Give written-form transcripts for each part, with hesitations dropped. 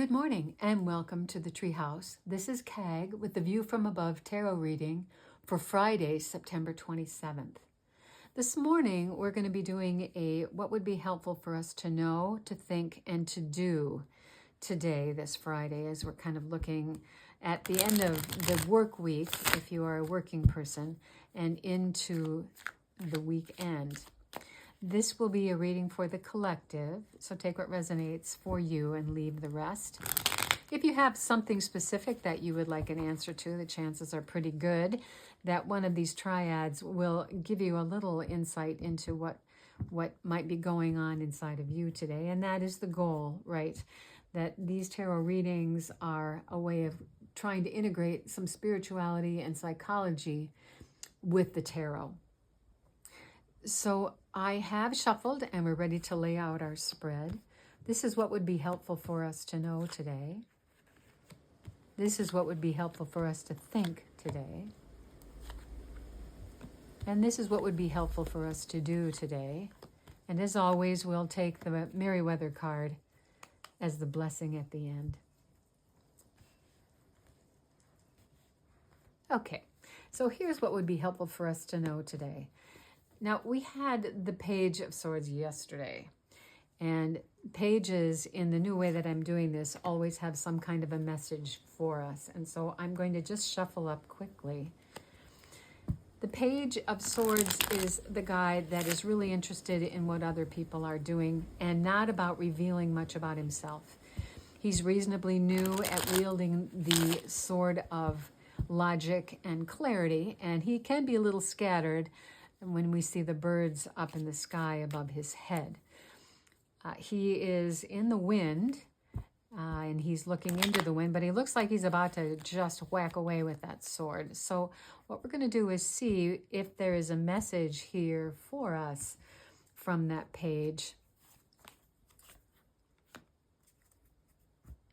Good morning and welcome to the Treehouse. This is Kag with the View from Above tarot reading for Friday, September 27th. This morning we're going to be doing what would be helpful for us to know, to think, and to do today, this Friday, as we're kind of looking at the end of the work week, if you are a working person, and into the weekend. This will be a reading for the collective, so take what resonates for you and leave the rest. If you have something specific that you would like an answer to, the chances are pretty good that one of these triads will give you a little insight into what might be going on inside of you today. And that is the goal, right? That these tarot readings are a way of trying to integrate some spirituality and psychology with the tarot. So I have shuffled and we're ready to lay out our spread. This is what would be helpful for us to know today. This is what would be helpful for us to think today. And this is what would be helpful for us to do today. And as always, we'll take the Merryweather card as the blessing at the end. Okay, so here's what would be helpful for us to know today. Now, we had the Page of Swords yesterday, and pages in the new way that I'm doing this always have some kind of a message for us. And so I'm going to just shuffle up quickly. The Page of Swords is the guy that is really interested in what other people are doing and not about revealing much about himself. He's reasonably new at wielding the sword of logic and clarity, and he can be a little scattered when we see the birds up in the sky above his head. He is in the wind, and he's looking into the wind, but he looks like he's about to just whack away with that sword. So what we're going to do is see if there is a message here for us from that page.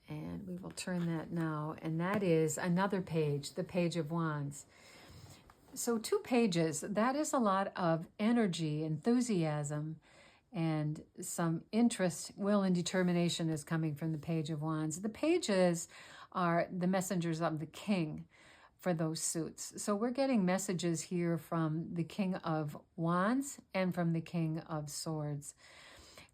And we will turn that now, and that is another page, the Page of Wands. So 2 pages, that is a lot of energy, enthusiasm, and some interest, will, and determination is coming from the Page of Wands. The pages are the messengers of the king for those suits. So we're getting messages here from the King of Wands and from the King of Swords.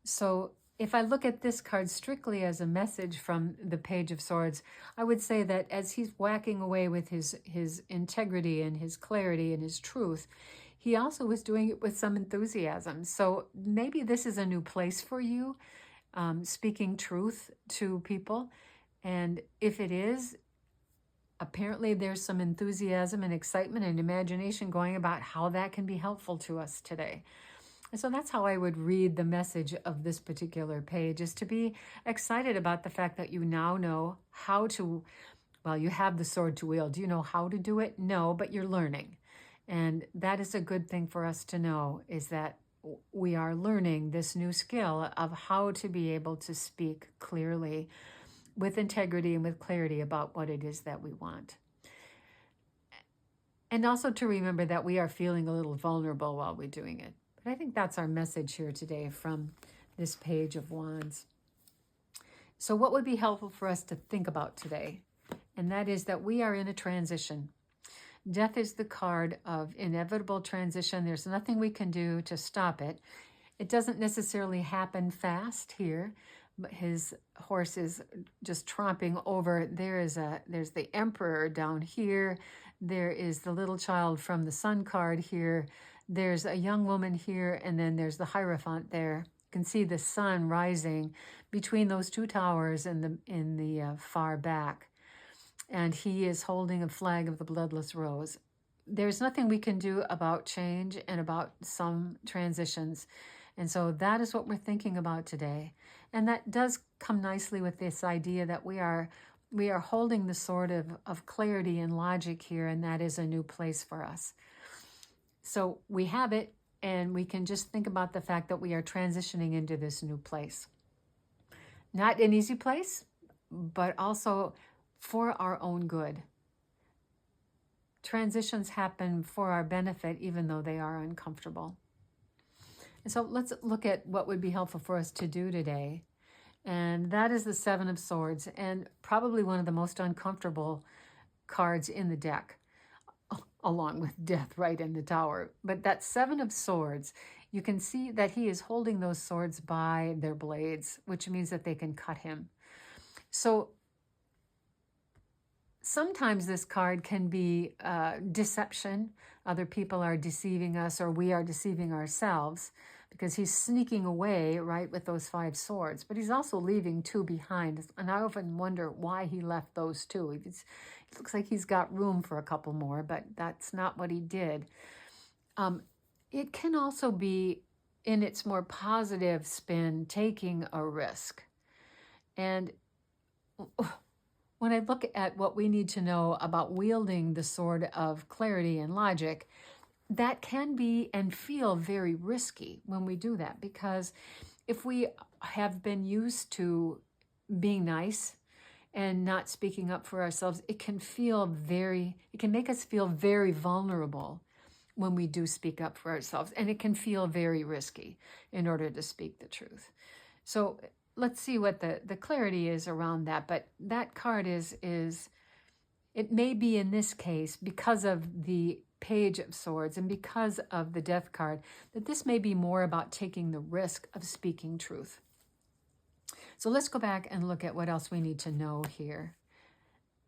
So if I look at this card strictly as a message from the Page of Swords, I would say that as he's whacking away with his integrity and his clarity and his truth, he also was doing it with some enthusiasm. So maybe this is a new place for you, speaking truth to people. And if it is, apparently there's some enthusiasm and excitement and imagination going about how that can be helpful to us today. And so that's how I would read the message of this particular page, is to be excited about the fact that you now know how to, well, you have the sword to wield. Do you know how to do it? No, but you're learning. And that is a good thing for us to know, is that we are learning this new skill of how to be able to speak clearly with integrity and with clarity about what it is that we want. And also to remember that we are feeling a little vulnerable while we're doing it. But I think that's our message here today from this Page of Wands. So what would be helpful for us to think about today? And that is that we are in a transition. Death is the card of inevitable transition. There's nothing we can do to stop it. It doesn't necessarily happen fast here, but his horse is just tromping over. There's the Emperor down here. There is the little child from the Sun card here. There's a young woman here, and then there's the Hierophant there. You can see the sun rising between those 2 towers in the far back. And he is holding a flag of the bloodless rose. There's nothing we can do about change and about some transitions. And so that is what we're thinking about today. And that does come nicely with this idea that we are holding the sword of clarity and logic here, and that is a new place for us. So we have it, and we can just think about the fact that we are transitioning into this new place. Not an easy place, but also for our own good. Transitions happen for our benefit, even though they are uncomfortable. And so let's look at what would be helpful for us to do today. And that is the Seven of Swords, and probably one of the most uncomfortable cards in the deck, along with Death right in the Tower. But that Seven of Swords, you can see that he is holding those swords by their blades, which means that they can cut him. So sometimes this card can be deception. Other people are deceiving us, or we are deceiving ourselves, because he's sneaking away, right, with those 5 swords. But he's also leaving 2 behind. And I often wonder why he left those 2. It looks like he's got room for a couple more, but that's not what he did. It can also be, in its more positive spin, taking a risk. And when I look at what we need to know about wielding the sword of clarity and logic, that can be and feel very risky when we do that, because if we have been used to being nice and not speaking up for ourselves, it can make us feel very vulnerable when we do speak up for ourselves, and it can feel very risky in order to speak the truth. So let's see what the clarity is around that. But that card is it may be in this case, because of the Page of Swords and because of the Death card, that this may be more about taking the risk of speaking truth. So let's go back and look at what else we need to know here.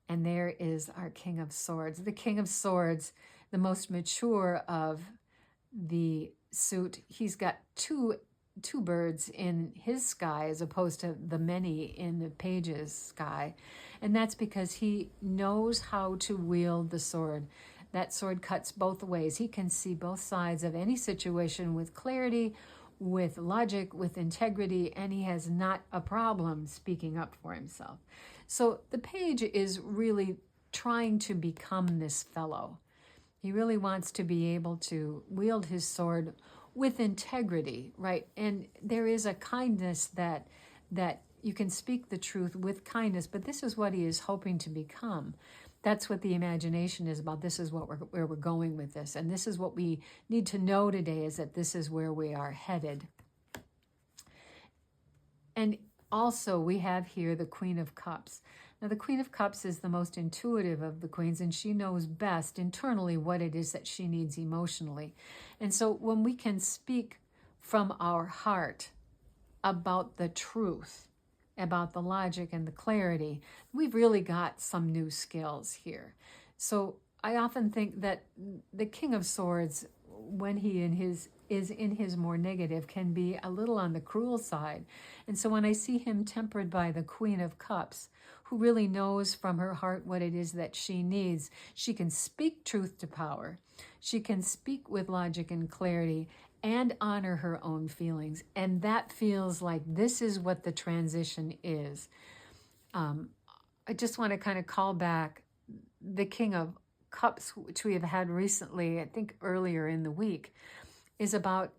And there is our King of Swords. The King of Swords, the most mature of the suit. He's got two birds in his sky as opposed to the many in the Page's sky. And that's because he knows how to wield the sword. That sword cuts both ways. He can see both sides of any situation with clarity, with logic, with integrity, and he has not a problem speaking up for himself. So the Page is really trying to become this fellow. He really wants to be able to wield his sword with integrity, right? And there is a kindness that you can speak the truth with kindness, but this is what he is hoping to become. That's what the imagination is about. This is where we're going with this. And this is what we need to know today, is that this is where we are headed. And also we have here the Queen of Cups. Now the Queen of Cups is the most intuitive of the queens, and she knows best internally what it is that she needs emotionally. And so when we can speak from our heart about the truth, about the logic and the clarity, we've really got some new skills here. So I often think that the King of Swords, when he is in his more negative, can be a little on the cruel side. And so when I see him tempered by the Queen of Cups, who really knows from her heart what it is that she needs, she can speak truth to power. She can speak with logic and clarity and honor her own feelings. And that feels like this is what the transition is. I just want to kind of call back the King of Cups, which we have had recently, I think earlier in the week, is about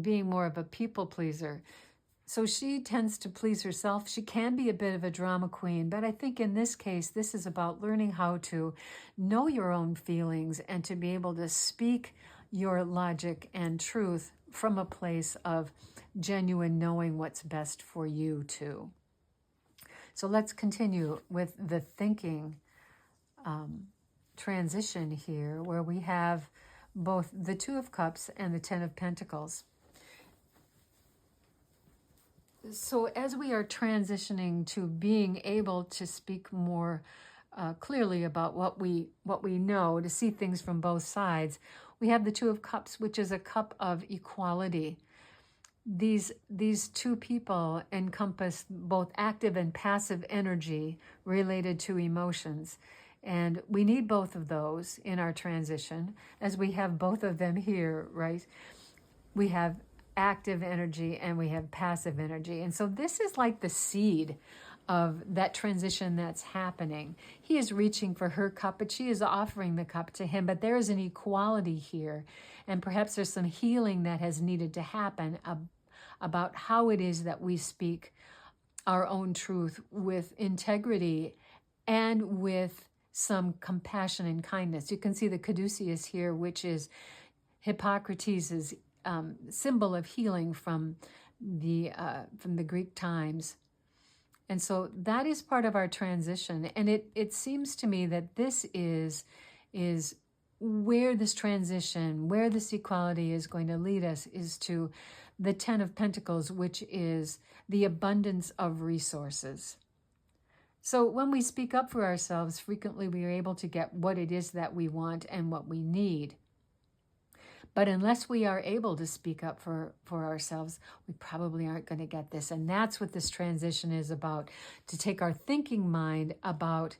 being more of a people pleaser. So she tends to please herself. She can be a bit of a drama queen, but I think in this case, this is about learning how to know your own feelings and to be able to speak your logic and truth from a place of genuine knowing what's best for you too. So let's continue with the thinking transition here, where we have both the Two of Cups and the Ten of Pentacles. So as we are transitioning to being able to speak more clearly about what we know, to see things from both sides, we have the Two of Cups, which is a cup of equality. These two people encompass both active and passive energy related to emotions. And we need both of those in our transition, as we have both of them here, right? We have active energy and we have passive energy. And so this is like the seed of that transition that's happening. He is reaching for her cup, but she is offering the cup to him. But there is an equality here. And perhaps there's some healing that has needed to happen about how it is that we speak our own truth with integrity and with some compassion and kindness. You can see the caduceus here, which is Hippocrates' symbol of healing from from the Greek times. And so that is part of our transition. And it seems to me that this is where this transition, where this equality is going to lead us, is to the Ten of Pentacles, which is the abundance of resources. So when we speak up for ourselves, frequently we are able to get what it is that we want and what we need. But unless we are able to speak up for ourselves, we probably aren't going to get this. And that's what this transition is about, to take our thinking mind about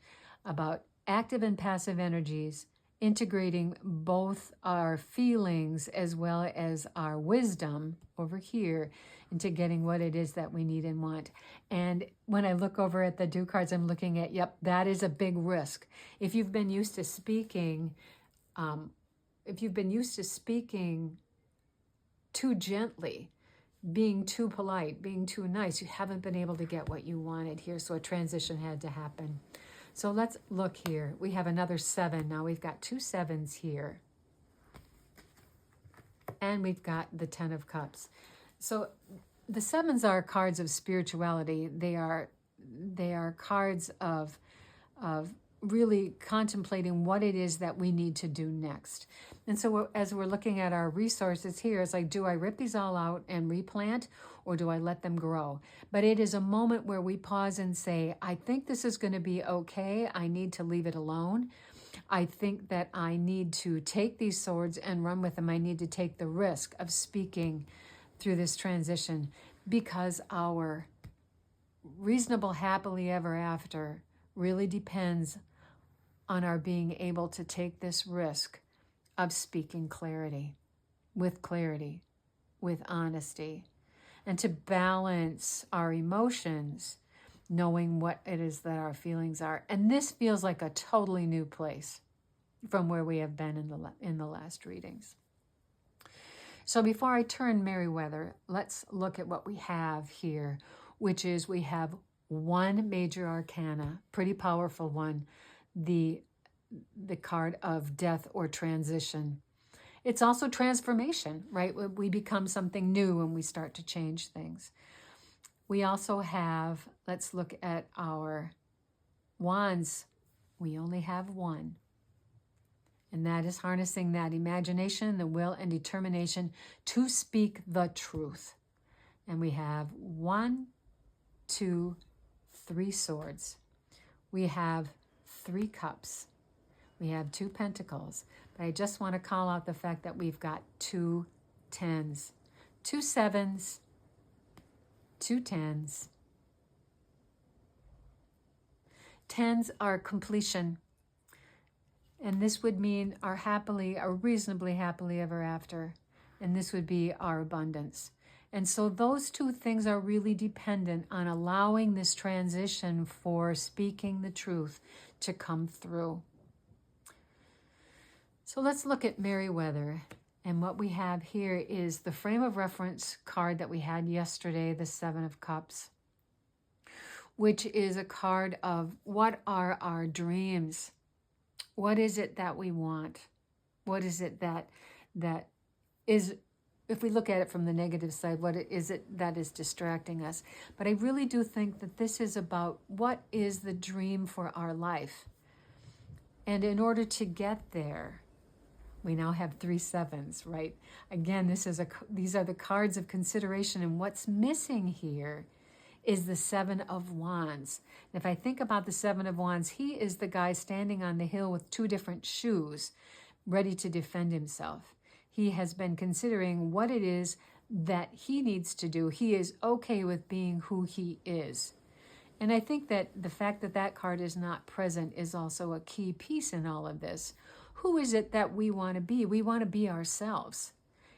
active and passive energies, integrating both our feelings as well as our wisdom over here into getting what it is that we need and want. And when I look over at the Do cards, I'm looking at, yep, that is a big risk. If you've been used to speaking, too gently, being too polite, being too nice, you haven't been able to get what you wanted here. So a transition had to happen. So let's look here. We have another 7. Now we've got 2 7s here. And we've got the 10 of Cups. So the 7s are cards of spirituality. They are cards of really contemplating what it is that we need to do next. And so as we're looking at our resources here, it's like, do I rip these all out and replant, or do I let them grow? But it is a moment where we pause and say, I think this is going to be okay. I need to leave it alone. I think that I need to take these swords and run with them. I need to take the risk of speaking through this transition, because our reasonable happily ever after really depends on our being able to take this risk of speaking clarity, with honesty, and to balance our emotions, knowing what it is that our feelings are. And this feels like a totally new place from where we have been in the last readings. So before I turn Merriweather, let's look at what we have here, which is we have one major arcana, pretty powerful one, the card of death or transition. It's also transformation, right? We become something new when we start to change things. We also have, let's look at our wands. We only have one. And that is harnessing that imagination, the will, and determination to speak the truth. And we have 1, 2, 3 swords. We have 3 cups. We have 2 pentacles. But I just want to call out the fact that we've got 2 10s, 2 7s, 2 10s. 10s are completion. And this would mean our reasonably happily ever after. And this would be our abundance. And so those 2 things are really dependent on allowing this transition for speaking the truth to come through. So let's look at Merriweather. And what we have here is the frame of reference card that we had yesterday, the 7 of Cups, which is a card of what are our dreams? What is it that we want? What is it that is, if we look at it from the negative side, what is it that is distracting us? But I really do think that this is about what is the dream for our life. And in order to get there, we now have 3 7s, right? Again, these are the cards of consideration, and what's missing here is the 7 of Wands. And if I think about the 7 of Wands, he is the guy standing on the hill with 2 different shoes, ready to defend himself. He has been considering what it is that he needs to do. He is okay with being who he is. And I think that the fact that that card is not present is also a key piece in all of this. Who is it that we want to be? We want to be ourselves.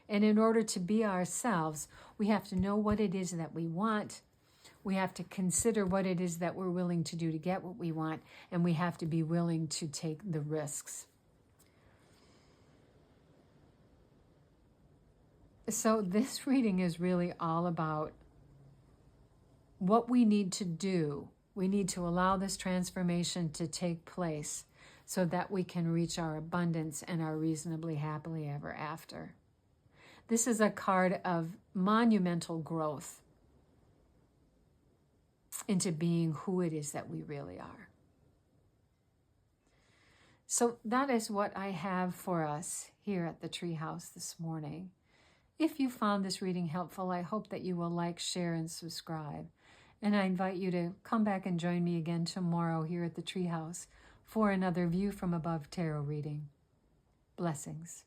And in order to be ourselves, we have to know what it is that we want. We have to consider what it is that we're willing to do to get what we want, and we have to be willing to take the risks. So this reading is really all about what we need to do. We need to allow this transformation to take place so that we can reach our abundance and our reasonably happily ever after. This is a card of monumental growth into being who it is that we really are. So that is what I have for us here at the Treehouse this morning. If you found this reading helpful, I hope that you will like, share, and subscribe. And I invite you to come back and join me again tomorrow here at the Treehouse for another View from Above tarot reading. Blessings.